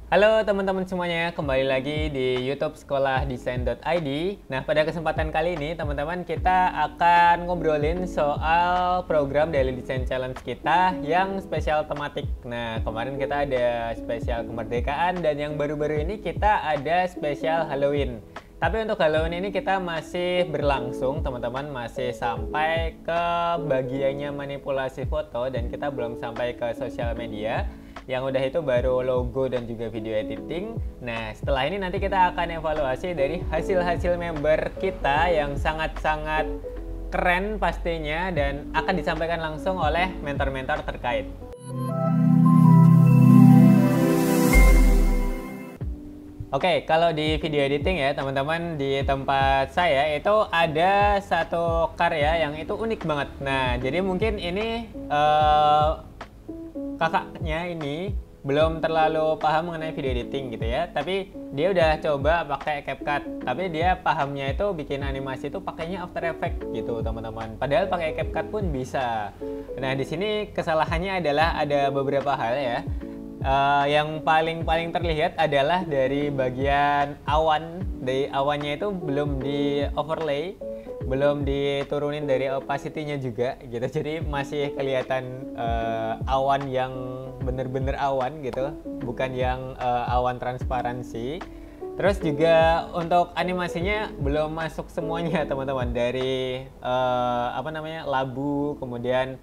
Halo teman-teman semuanya, kembali lagi di YouTube Sekolah Desain.id. Nah, pada kesempatan kali ini teman-teman kita akan ngobrolin soal program Daily Design Challenge kita yang spesial tematik. Nah, kemarin kita ada spesial kemerdekaan dan yang baru-baru ini kita ada spesial Halloween. Tapi untuk Halloween ini kita masih berlangsung, teman-teman, masih sampai ke bagiannya manipulasi foto dan kita belum sampai ke sosial media. Yang udah itu baru logo dan juga video editing. Nah, setelah ini nanti kita akan evaluasi dari hasil-hasil member kita yang sangat-sangat keren pastinya dan akan disampaikan langsung oleh mentor-mentor terkait. Oke, kalau di video editing ya teman-teman, di tempat saya itu ada satu karya yang itu unik banget. Nah, jadi mungkin ini kakaknya ini belum terlalu paham mengenai video editing gitu ya, tapi dia udah coba pakai CapCut, tapi dia pahamnya itu bikin animasi itu pakainya After Effects gitu teman-teman, padahal pakai CapCut pun bisa. Nah, di sini kesalahannya adalah ada beberapa hal ya. Yang paling terlihat adalah dari bagian awan, dari awannya itu belum di overlay, belum diturunin dari opacity-nya juga gitu, jadi masih kelihatan awan yang bener-bener awan gitu, bukan yang awan transparansi. Terus juga untuk animasinya belum masuk semuanya teman-teman, dari labu, kemudian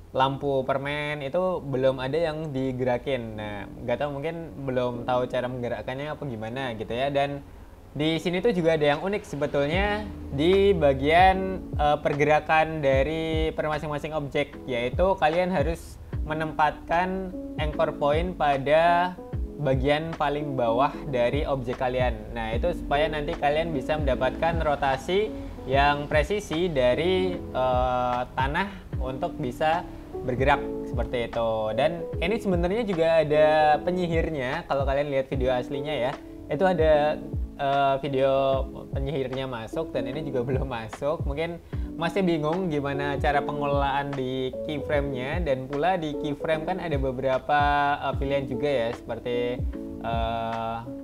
lampu permen itu belum ada yang digerakin. Nah, nggak tahu, mungkin belum tahu cara menggerakkannya apa gimana gitu ya. Dan di sini tuh juga ada yang unik sebetulnya di bagian pergerakan dari masing-masing objek, yaitu kalian harus menempatkan anchor point pada bagian paling bawah dari objek kalian. Nah, itu supaya nanti kalian bisa mendapatkan rotasi yang presisi dari tanah untuk bisa bergerak seperti itu. Dan ini sebenarnya juga ada penyihirnya. Kalau kalian lihat video aslinya ya, itu ada video penyihirnya masuk, dan ini juga belum masuk. Mungkin masih bingung gimana cara pengelolaan di keyframe-nya, dan pula di keyframe kan ada beberapa pilihan juga ya, seperti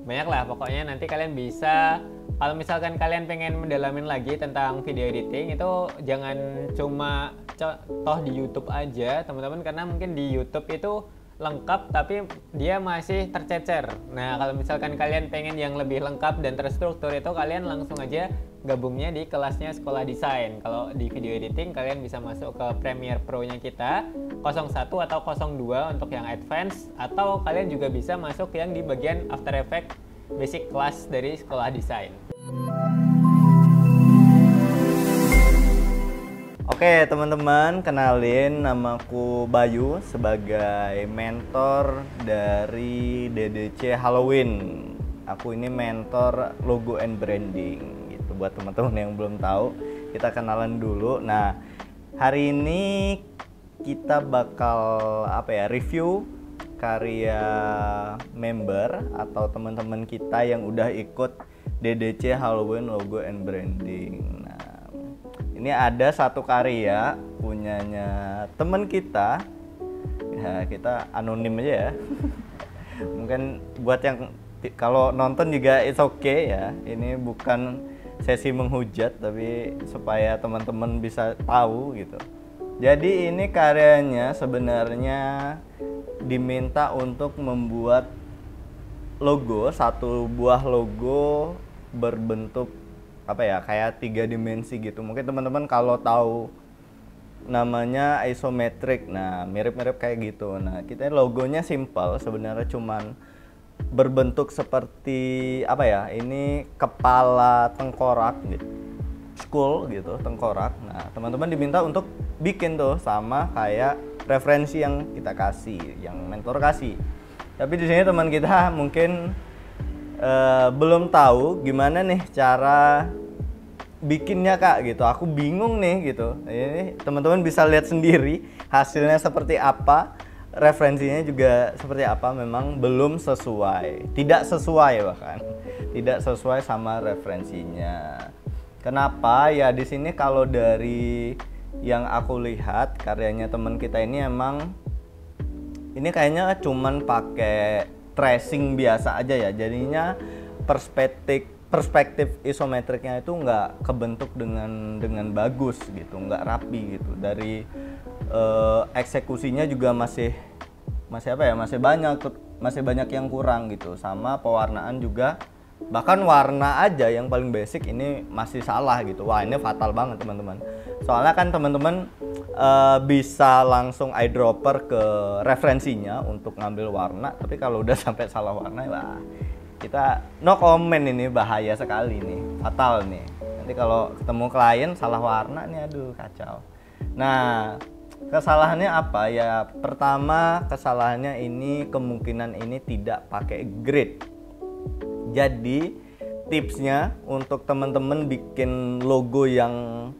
banyak lah pokoknya. Nanti kalian bisa, kalau misalkan kalian pengen mendalamin lagi tentang video editing, itu jangan cuma toh di YouTube aja teman-teman, karena mungkin di YouTube itu lengkap tapi dia masih tercecer. Nah, kalau misalkan kalian pengen yang lebih lengkap dan terstruktur, itu kalian langsung aja gabungnya di kelasnya Sekolah Desain. Kalau di video editing kalian bisa masuk ke Premiere Pro-nya kita 01 atau 02 untuk yang advance, atau kalian juga bisa masuk yang di bagian After Effects basic class dari Sekolah Desain. Oke teman-teman, kenalin, namaku Bayu sebagai mentor dari DDC Halloween. Aku ini mentor logo and branding gitu. Buat teman-teman yang belum tahu, kita kenalan dulu. Nah, hari ini kita bakal review karya member atau teman-teman kita yang udah ikut DDC Halloween logo and branding. Nah, ini ada satu karya punyanya temen kita, ya kita anonim aja ya. Mungkin buat yang kalau nonton juga it's okay ya. Ini bukan sesi menghujat, tapi supaya teman-teman bisa tahu gitu. Jadi ini karyanya sebenarnya diminta untuk membuat logo, satu buah logo berbentuk kayak 3 dimensi gitu. Mungkin teman-teman kalau tahu namanya isometric, nah mirip-mirip kayak gitu. Nah, kita logonya simple sebenarnya, cuman berbentuk seperti ini kepala tengkorak gitu, skull gitu, tengkorak. Nah, teman-teman diminta untuk bikin tuh sama kayak referensi yang kita kasih, yang mentor kasih. Tapi di sini teman kita mungkin belum tahu gimana nih cara bikinnya kak gitu. Aku bingung nih gitu. Ini teman-teman bisa lihat sendiri hasilnya seperti apa, referensinya juga seperti apa. Memang belum sesuai, tidak sesuai, bahkan tidak sesuai sama referensinya. Kenapa ya? Di sini kalau dari yang aku lihat karyanya teman kita ini emang ini kayaknya cuman pakai tracing biasa aja ya, jadinya perspektif isometriknya itu nggak kebentuk dengan bagus gitu, nggak rapi gitu. Dari eksekusinya juga masih banyak yang kurang gitu, sama pewarnaan juga, bahkan warna aja yang paling basic ini masih salah gitu. Wah, ini fatal banget teman-teman. Soalnya kan teman-teman bisa langsung eyedropper ke referensinya untuk ngambil warna, tapi kalau udah sampai salah warna, wah kita no comment, ini bahaya sekali nih, fatal nih. Nanti kalau ketemu klien salah warna nih, aduh kacau. Nah, kesalahannya apa ya? Pertama, kesalahannya ini kemungkinan ini tidak pakai grid. Jadi tipsnya untuk teman-teman bikin logo yang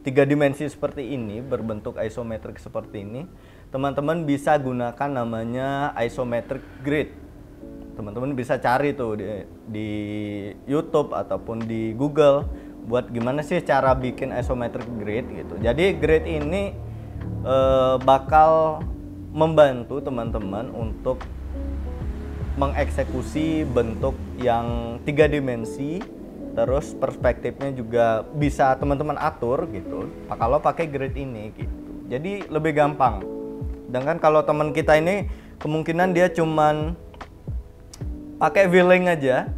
3 dimensi seperti ini, berbentuk isometrik seperti ini, teman-teman bisa gunakan namanya isometric grid. Teman-teman bisa cari tuh di YouTube ataupun di Google buat gimana sih cara bikin isometric grid gitu. Jadi grid ini bakal membantu teman-teman untuk mengeksekusi bentuk yang 3 dimensi, terus perspektifnya juga bisa teman-teman atur gitu kalau pakai grid ini gitu. Jadi lebih gampang. Sedangkan kalau teman kita ini kemungkinan dia cuman pakai feeling aja.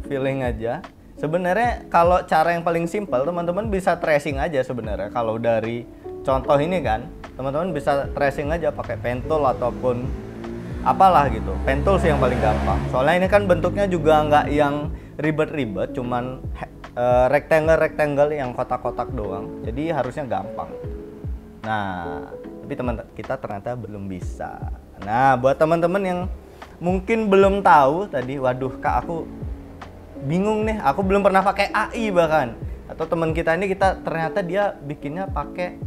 Sebenarnya kalau cara yang paling simpel, teman-teman bisa tracing aja sebenarnya. Kalau dari contoh ini kan, teman-teman bisa tracing aja pakai pen tool ataupun apalah gitu. Pen tool sih yang paling gampang. Soalnya ini kan bentuknya juga nggak yang ribet-ribet, cuman rectangle yang kotak-kotak doang. Jadi harusnya gampang. Nah, tapi teman kita ternyata belum bisa. Nah, buat teman-teman yang mungkin belum tahu tadi, waduh Kak, aku bingung nih, aku belum pernah pakai AI bahkan. Atau teman kita ini ternyata dia bikinnya pakai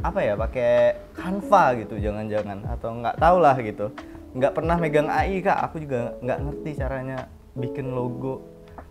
apa ya, pakai Canva gitu, jangan-jangan, atau nggak tahu lah gitu, nggak pernah megang AI Kak, aku juga nggak ngerti caranya bikin logo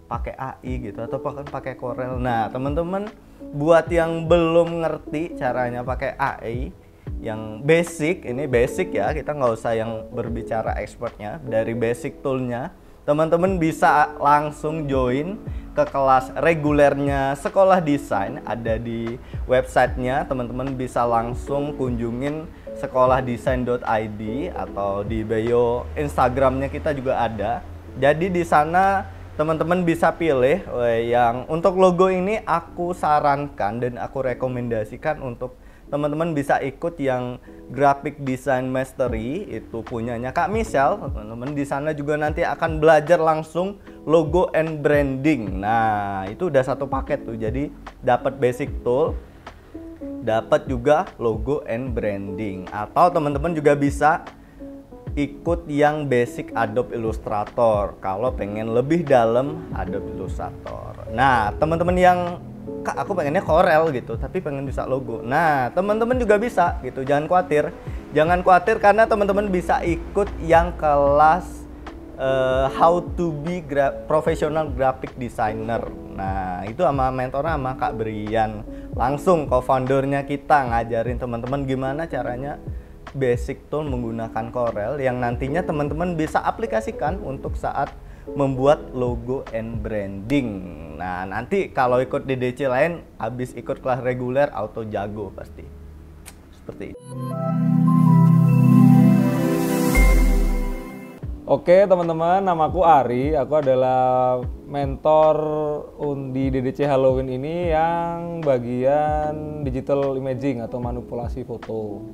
pakai AI gitu, atau pakai Corel. Nah teman-teman, buat yang belum ngerti caranya pakai AI yang basic, ini basic ya, kita nggak usah yang berbicara expertnya, dari basic toolnya teman-teman bisa langsung join ke kelas regulernya Sekolah Desain, ada di websitenya. Teman-teman bisa langsung kunjungin sekolahdesain.id atau di bio Instagramnya kita juga ada. Jadi di sana teman-teman bisa pilih yang untuk logo ini aku sarankan dan aku rekomendasikan untuk teman-teman bisa ikut yang Graphic Design Mastery, itu punyanya Kak Michelle. Teman-teman di sana juga nanti akan belajar langsung logo and branding. Nah, itu udah satu paket tuh. Jadi dapat basic tool, dapat juga logo and branding. Atau teman-teman juga bisa ikut yang basic Adobe Illustrator kalau pengen lebih dalam Adobe Illustrator. Nah, teman-teman yang Kak, aku pengennya Corel gitu, tapi pengen bisa logo. Nah, teman-teman juga bisa gitu, jangan khawatir karena teman-teman bisa ikut yang kelas How to be Professional Graphic Designer. Nah, itu sama mentornya sama Kak Brian, langsung co-foundernya kita ngajarin teman-teman gimana caranya basic tool menggunakan Corel yang nantinya teman-teman bisa aplikasikan untuk saat membuat logo and branding. Nah, nanti kalau ikut DDC lain, habis ikut kelas reguler auto jago pasti. Seperti itu. Oke teman-teman, namaku Ari. Aku adalah mentor di DDC Halloween ini yang bagian digital imaging atau manipulasi foto.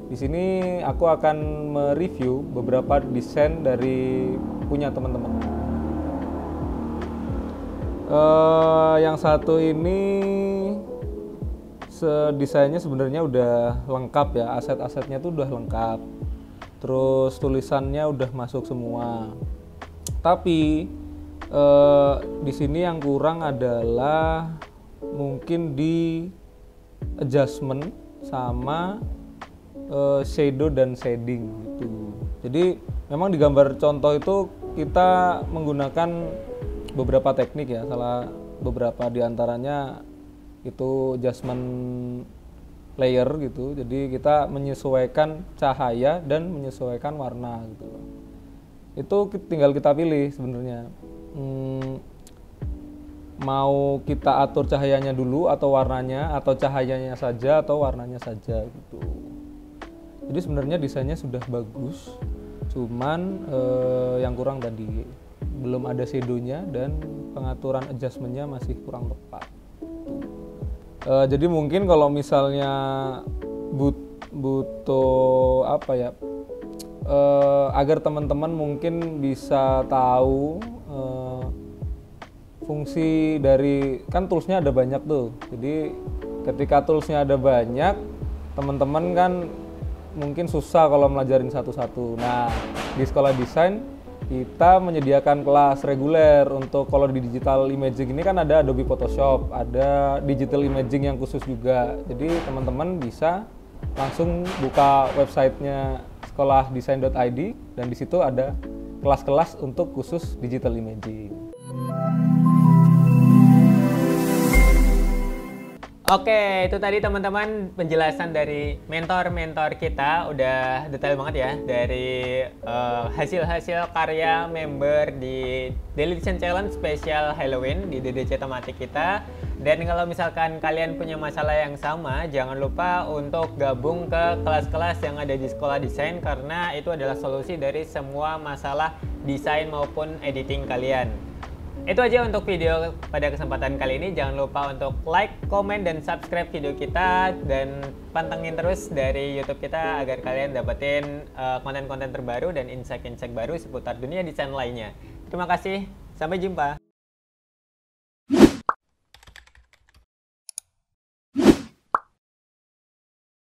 Di sini aku akan mereview beberapa desain dari punya teman-teman. Yang satu ini desainnya sebenarnya udah lengkap ya, aset-asetnya tuh udah lengkap. Terus tulisannya udah masuk semua. Tapi di sini yang kurang adalah mungkin di adjustment sama shadow dan shading gitu. Jadi memang di gambar contoh itu kita menggunakan beberapa teknik ya, salah beberapa diantaranya itu adjustment layer gitu. Jadi kita menyesuaikan cahaya dan menyesuaikan warna gitu. itu tinggal kita pilih sebenarnya. Mau kita atur cahayanya dulu atau warnanya, atau cahayanya saja atau warnanya saja gitu. Jadi sebenarnya desainnya sudah bagus, cuman yang kurang tadi belum ada shadownya dan pengaturan adjustmentnya masih kurang tepat. Jadi mungkin kalau misalnya butuh apa ya, agar teman-teman mungkin bisa tahu fungsi dari, kan toolsnya ada banyak tuh. Jadi ketika toolsnya ada banyak, teman-teman kan mungkin susah kalau melajarin satu-satu. Nah, di sekolah desain kita menyediakan kelas reguler untuk, kalau di digital imaging ini kan ada Adobe Photoshop, ada digital imaging yang khusus juga. Jadi teman-teman bisa langsung buka websitenya sekolahdesain.id dan di situ ada kelas-kelas untuk khusus digital imaging. Oke, itu tadi teman-teman penjelasan dari mentor-mentor kita, udah detail banget ya dari hasil-hasil karya member di Daily Design Challenge spesial Halloween di DDC tematik kita. Dan kalau misalkan kalian punya masalah yang sama, jangan lupa untuk gabung ke kelas-kelas yang ada di sekolah desain, karena itu adalah solusi dari semua masalah desain maupun editing kalian. Itu aja untuk video pada kesempatan kali ini. Jangan lupa untuk like, komen, dan subscribe video kita, dan pantengin terus dari YouTube kita agar kalian dapetin konten-konten terbaru dan insight-insight baru seputar dunia desain lainnya. Terima kasih, sampai jumpa.